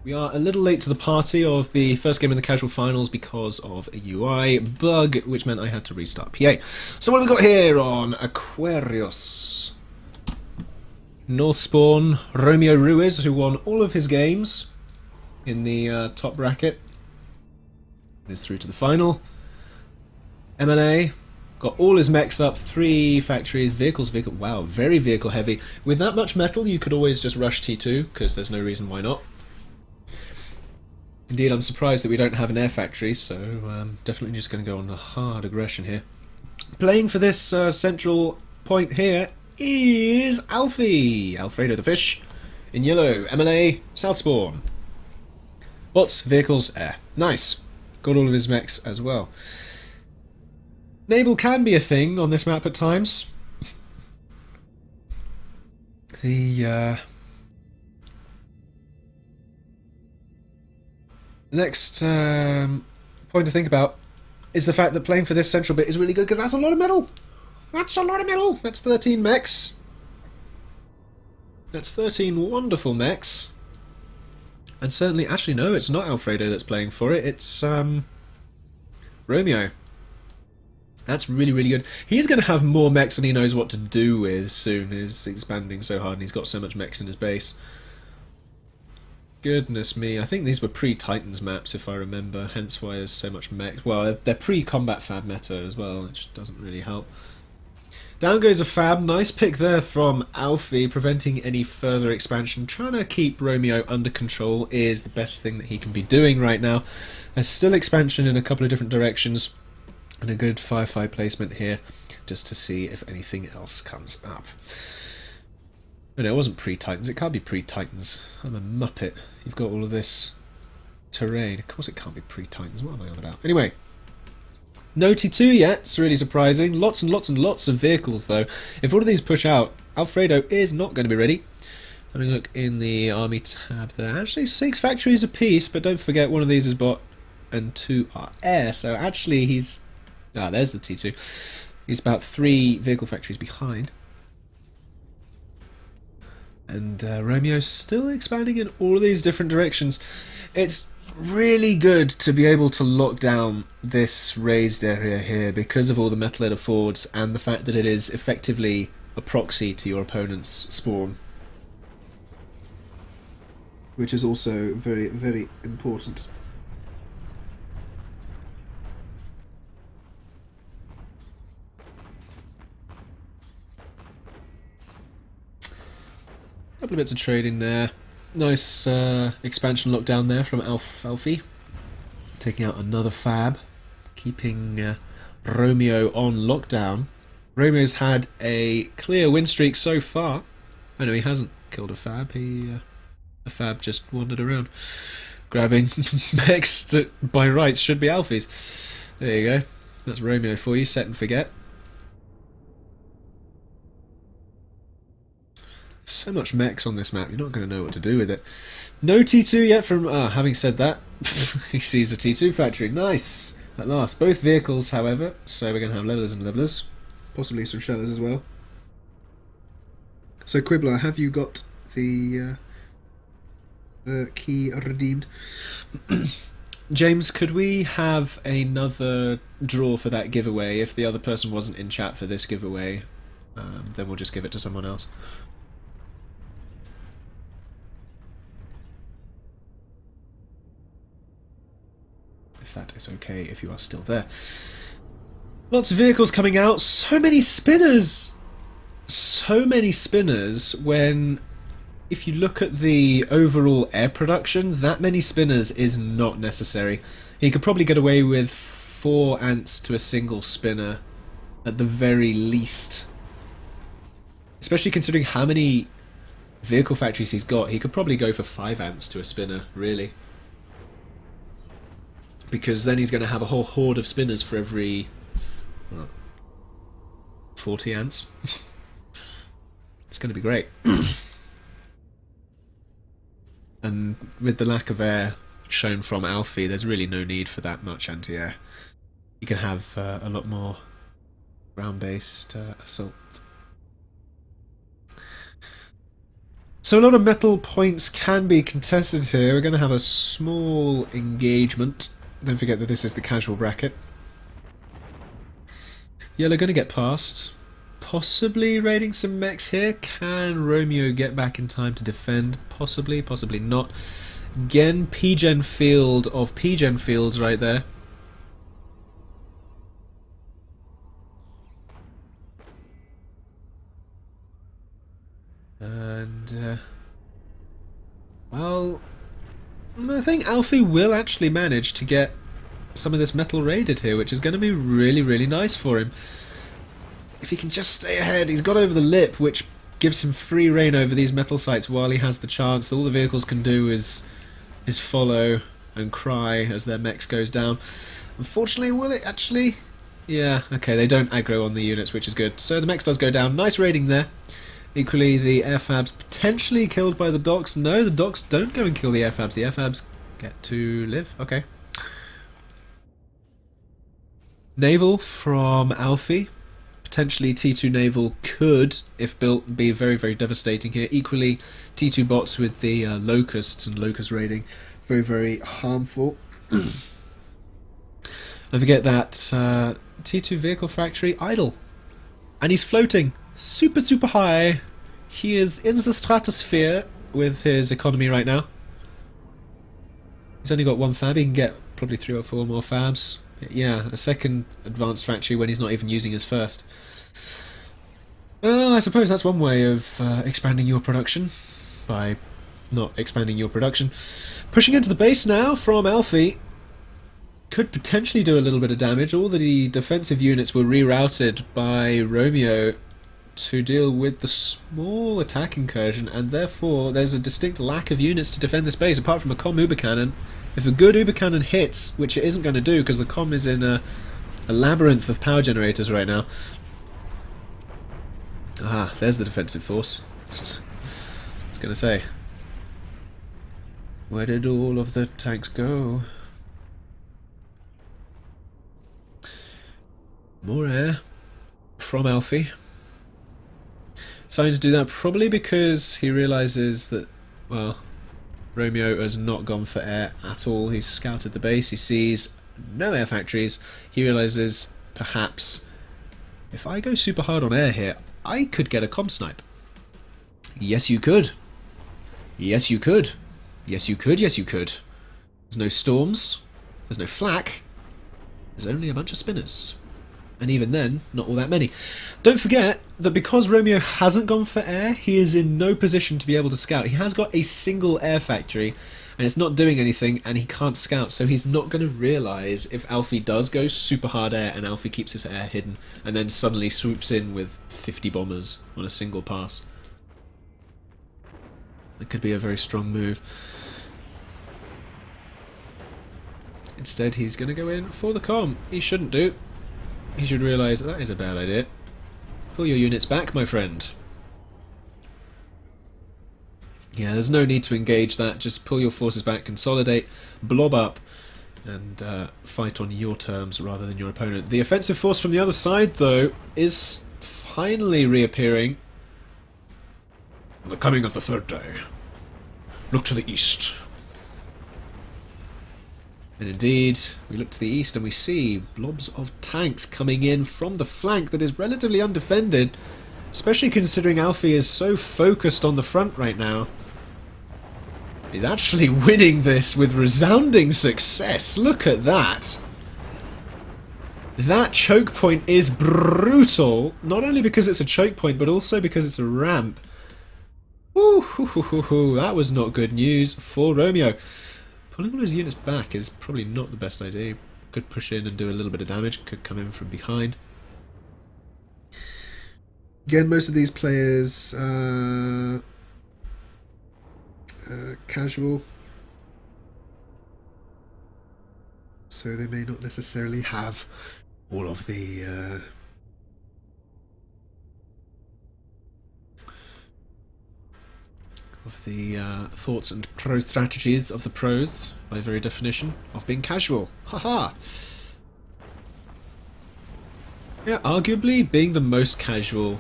We are a little late to the party of the first game in the casual finals because of a UI bug, which meant I had to restart PA. So what have we got here on Aquarius? North Spawn, RomeoRuiz, who won all of his games in the top bracket, is through to the final. MLA got all his mechs up, 3 factories, wow, very vehicle heavy. With that much metal, you could always just rush T2, because there's no reason why not. Indeed, I'm surprised that we don't have an air factory, so definitely just going to go on a hard aggression here. Playing for this central point here is Alfredrothefish, in yellow, MLA, South Spawn. Bots, vehicles, air. Nice. Got all of his mechs as well. Naval can be a thing on this map at times. The next point to think about is the fact that playing for this central bit is really good because that's a lot of metal. That's a lot of metal. That's 13 mechs. That's 13 wonderful mechs. And certainly, actually no, it's not Alfredo that's playing for it. It's Romeo. That's really, really good. He's going to have more mechs than he knows what to do with soon. He's expanding so hard and he's got so much mechs in his base. Goodness me, I think these were pre-Titans maps if I remember, hence why there's so much mech. Well, they're pre-combat fab meta as well, which doesn't really help. Down goes a fab, nice pick there from Alfie, preventing any further expansion. Trying to keep Romeo under control is the best thing that he can be doing right now. There's still expansion in a couple of different directions, and a good 5-5 placement here, just to see if anything else comes up. No, it wasn't pre-Titans. It can't be pre-Titans. I'm a muppet. You've got all of this terrain. Of course it can't be pre-Titans. What am I on about? Anyway, no T2 yet. It's really surprising. Lots and lots and lots of vehicles, though. If all of these push out, Alfredo is not going to be ready. Having a look in the army tab there. Actually, 6 factories apiece, but don't forget one of these is bot and 2 are air. So actually he's... Ah, there's the T2. He's about 3 vehicle factories behind. And Romeo's still expanding in all of these different directions. It's really good to be able to lock down this raised area here because of all the metal it affords and the fact that it is effectively a proxy to your opponent's spawn. Which is also very, very important. Couple of bits of trading there. Nice expansion lockdown there from Alfie. Taking out another fab. Keeping Romeo on lockdown. Romeo's had a clear win streak so far. I know he hasn't killed a fab. A fab just wandered around. Grabbing mechs that by rights should be Alfie's. There you go. That's Romeo for you. Set and forget. So much mechs on this map, you're not going to know what to do with it. No T2 yet from... having said that, he sees a T2 factory. Nice! At last. Both vehicles, however, so we're going to have levelers and levelers. Possibly some shellers as well. So, Quibbler, have you got the key redeemed? James, could we have another draw for that giveaway? If the other person wasn't in chat for this giveaway, then we'll just give it to someone else. If that is okay, if you are still there. Lots of vehicles coming out. So many spinners! So many spinners when, if you look at the overall air production, that many spinners is not necessary. He could probably get away with 4 ants to a single spinner at the very least. Especially considering how many vehicle factories he's got, he could probably go for 5 ants to a spinner, really. Because then he's going to have a whole horde of spinners for every... What, 40 ants. It's going to be great. And with the lack of air shown from Alfie, there's really no need for that much anti-air. You can have a lot more ground-based assault. So a lot of metal points can be contested here. We're going to have a small engagement. Don't forget that this is the casual bracket. Yellow going to get past. Possibly raiding some mechs here. Can Romeo get back in time to defend? Possibly, possibly not. Again, P-Gen field of P-Gen fields right there. And, well, I think Alfie will actually manage to get some of this metal raided here, which is going to be really, really nice for him. If he can just stay ahead, he's got over the lip, which gives him free reign over these metal sites while he has the chance. All the vehicles can do is follow and cry as their mechs goes down. Unfortunately, will it actually? Yeah, okay, they don't aggro on the units, which is good. So the mechs does go down. Nice raiding there. Equally, the airfabs potentially killed by the docks. No, the docks don't go and kill the airfabs. The airfabs get to live. Okay. Naval from Alfie. Potentially T2 Naval could, if built, be very, very devastating here. Equally, T2 bots with the locusts and locust raiding. Very, very harmful. Don't forget that T2 Vehicle Factory idle. And he's floating super, super high. He is in the stratosphere with his economy right now. He's only got one fab. He can get probably 3 or 4 more fabs. Yeah, a second advanced factory when he's not even using his first. Well, I suppose that's one way of expanding your production, by not expanding your production. Pushing into the base now from Alfie. Could potentially do a little bit of damage. All the defensive units were rerouted by Romeo to deal with the small attack incursion, and therefore there's a distinct lack of units to defend this base, apart from a comm uber cannon. If a good uber cannon hits, which it isn't going to do because the comm is in a labyrinth of power generators right now. Ah, there's the defensive force. I was going to say, where did all of the tanks go? More air from Alfie. Deciding to do that probably because he realises that, well, Romeo has not gone for air at all. He's scouted the base, he sees no air factories. He realises, perhaps, if I go super hard on air here, I could get a comm snipe. Yes, you could. Yes, you could. Yes, you could. Yes, you could. There's no storms. There's no flak. There's only a bunch of spinners. And even then, not all that many. Don't forget that because Romeo hasn't gone for air, he is in no position to be able to scout. He has got a single air factory, and it's not doing anything, and he can't scout, so he's not going to realise if Alfie does go super hard air, and Alfie keeps his air hidden, and then suddenly swoops in with 50 bombers on a single pass. It could be a very strong move. Instead, he's going to go in for the comm. He shouldn't do. He should realise that is a bad idea. Pull your units back, my friend. Yeah, there's no need to engage that. Just pull your forces back, consolidate, blob up, and fight on your terms rather than your opponent. The offensive force from the other side, though, is finally reappearing. The coming of the third day. Look to the east. And indeed, we look to the east and we see blobs of tanks coming in from the flank that is relatively undefended, especially considering Alfie is so focused on the front right now. He's actually winning this with resounding success. Look at that. That choke point is brutal, not only because it's a choke point, but also because it's a ramp. Ooh, that was not good news for Romeo. Pulling all his units back is probably not the best idea. Could push in and do a little bit of damage, could come in from behind. Again, most of these players casual, so they may not necessarily have all of the thoughts and pro strategies of the pros, by very definition, of being casual. Haha! Yeah, arguably being the most casual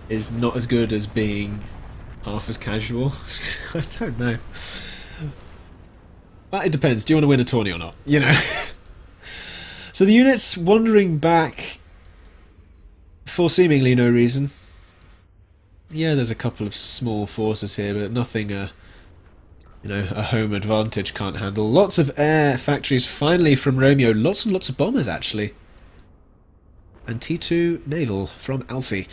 is not as good as being half as casual. I don't know. It depends. Do you want to win a tourney or not? You know. So the unit's wandering back for seemingly no reason. Yeah, there's a couple of small forces here, but nothing you know, a home advantage can't handle. Lots of air factories finally from Romeo. Lots and lots of bombers, actually. And T2 naval from Alfie.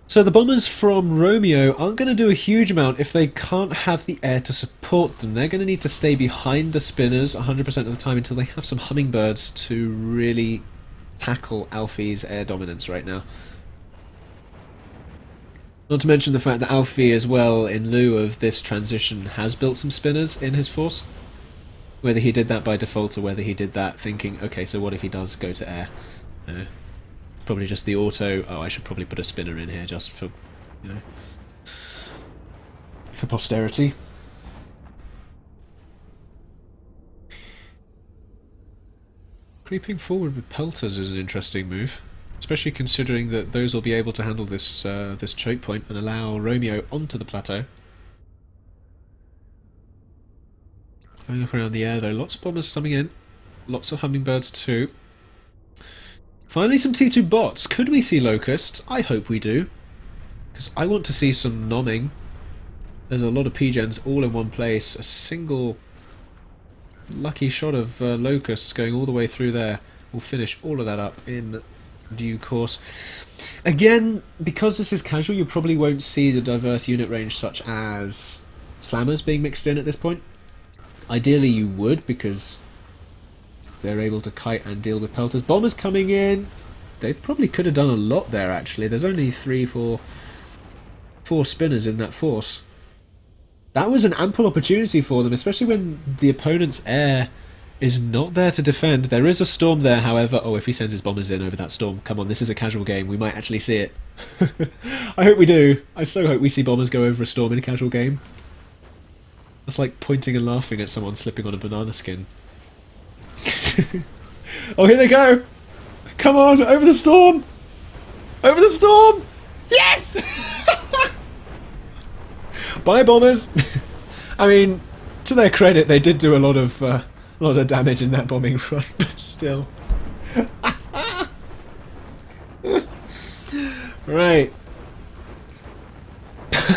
So the bombers from Romeo aren't going to do a huge amount if they can't have the air to support them. They're going to need to stay behind the spinners 100% of the time until they have some hummingbirds to really tackle Alfie's air dominance right now. Not to mention the fact that Alfie as well, in lieu of this transition, has built some spinners in his force. Whether he did that by default or whether he did that thinking, okay, so what if he does go to air? Probably just the auto, oh, I should probably put a spinner in here just for, you know, for posterity. Creeping forward with pelters is an interesting move. Especially considering that those will be able to handle this this choke point and allow Romeo onto the plateau. Going up around the air though, lots of bombers coming in, lots of hummingbirds too. Finally some T2 bots. Could we see locusts? I hope we do, because I want to see some nomming. There's a lot of P-gens all in one place. A single lucky shot of locusts going all the way through there will finish all of that up in due course. Again, because this is casual, you probably won't see the diverse unit range such as slammers being mixed in at this point. Ideally you would, because they're able to kite and deal with pelters. Bombers coming in, they probably could have done a lot there actually. There's only four spinners in that force. That was an ample opportunity for them, especially when the opponent's air is not there to defend. There is a storm there, however. Oh, if he sends his bombers in over that storm. Come on, this is a casual game. We might actually see it. I hope we do. I so hope we see bombers go over a storm in a casual game. That's like pointing and laughing at someone slipping on a banana skin. Oh, here they go! Come on, over the storm! Over the storm! Yes! Bye, bombers! I mean, to their credit, they did do a lot of damage in that bombing run, but still. Right.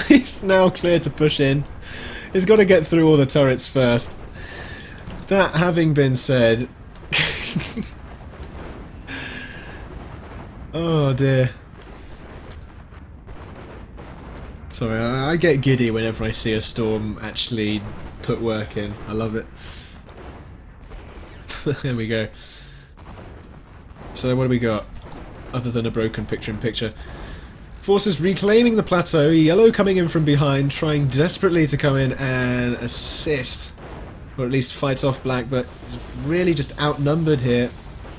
He's now clear to push in. He's got to get through all the turrets first. That having been said... Oh dear. Sorry, I get giddy whenever I see a storm actually put work in. I love it. There we go. So what do we got? Other than a broken picture-in-picture. Forces reclaiming the plateau. Yellow coming in from behind, trying desperately to come in and assist. Or at least fight off black, but really just outnumbered here.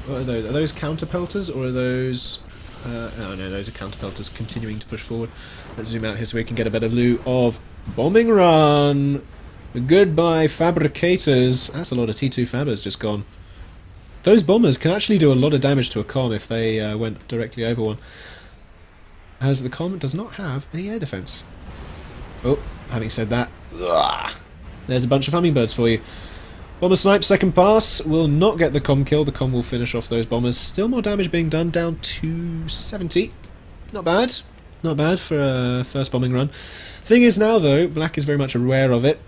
What are those? Are those counter-pelters or are those... oh no, those are counter-pelters continuing to push forward. Let's zoom out here so we can get a better view of bombing run. Goodbye, fabricators. That's a lot of T2 fabbers just gone. Those bombers can actually do a lot of damage to a comm if they went directly over one. As the comm does not have any air defense. Oh, having said that, ugh, there's a bunch of hummingbirds for you. Bomber snipe, second pass, will not get the comm kill. The comm will finish off those bombers. Still more damage being done, down to 70. Not bad. Not bad for a first bombing run. Thing is now, though, black is very much aware of it.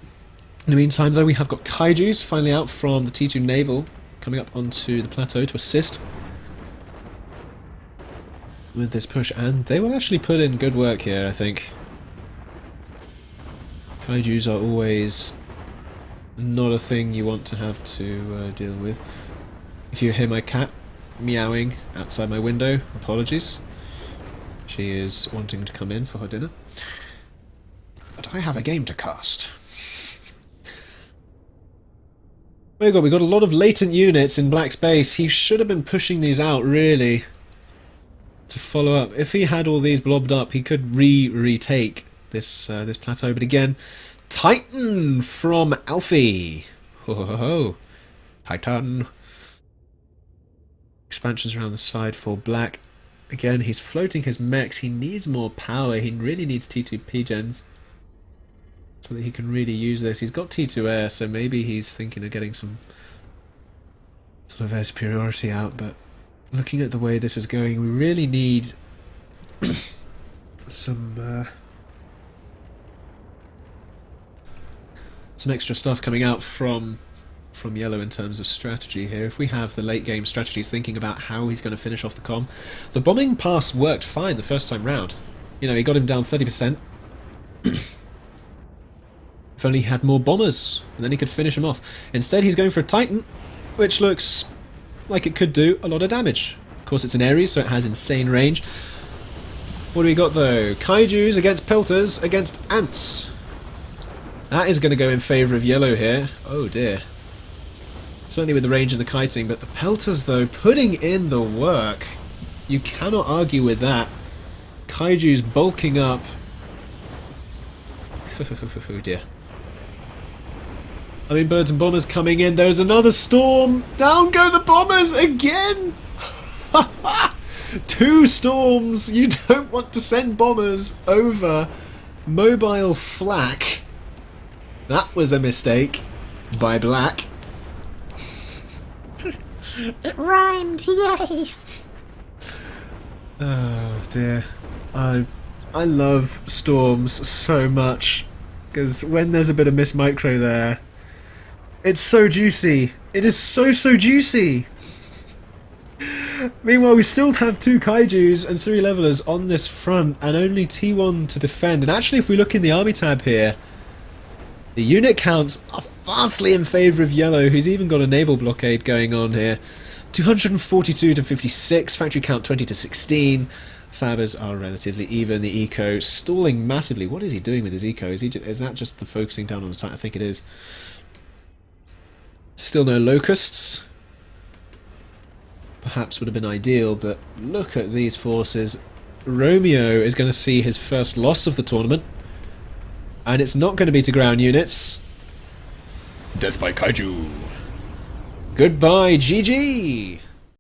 In the meantime, though, we have got kaijus finally out from the T2 naval, coming up onto the plateau to assist with this push. And they will actually put in good work here, I think. Kaijus are always... not a thing you want to have to deal with. If you hear my cat meowing outside my window, apologies. She is wanting to come in for her dinner. But I have a game to cast. Oh my god, we got a lot of latent units in black space. He should have been pushing these out, really, to follow up. If he had all these blobbed up, he could retake this this plateau. But again, Titan from Alfie. Ho ho ho ho. Titan. Expansions around the side for black. Again, he's floating his mechs. He needs more power. He really needs T2 P-gens. so that he can really use this. He's got T2 air, so maybe he's thinking of getting some sort of air superiority out, but looking at the way this is going, we really need some extra stuff coming out from yellow in terms of strategy here. If we have the late game strategies thinking about how he's going to finish off the comm. The bombing pass worked fine the first time round. You know, he got him down 30%. If only he had more bombers, and then he could finish him off. Instead, he's going for a Titan, which looks like it could do a lot of damage. Of course, it's an Ares, so it has insane range. What do we got, though? Kaijus against Pelters against Ants. That is going to go in favour of yellow here. Oh, dear. Certainly with the range and the kiting, but the Pelters, though, putting in the work. You cannot argue with that. Kaiju's bulking up. Oh, dear. I mean, birds and bombers coming in. There's another storm. Down go the bombers again. 2 storms. You don't want to send bombers over mobile flak. That was a mistake by Black. It rhymed, yay! Oh dear. I love storms so much, because when there's a bit of Miss Micro there, it's so juicy. It is so juicy. Meanwhile, we still have 2 Kaijus and 3 levelers on this front, and only T1 to defend. And actually, if we look in the army tab here, the unit counts are vastly in favour of yellow, who's even got a naval blockade going on here. 242 to 56, factory count 20 to 16. Fabbers are relatively even. The eco stalling massively. What is he doing with his eco? Is that just the focusing down on the Titan? I think it is. Still no locusts. Perhaps would have been ideal, but look at these forces. Romeo is going to see his first loss of the tournament. And it's not going to be to ground units. Death by Kaiju. Goodbye, GG!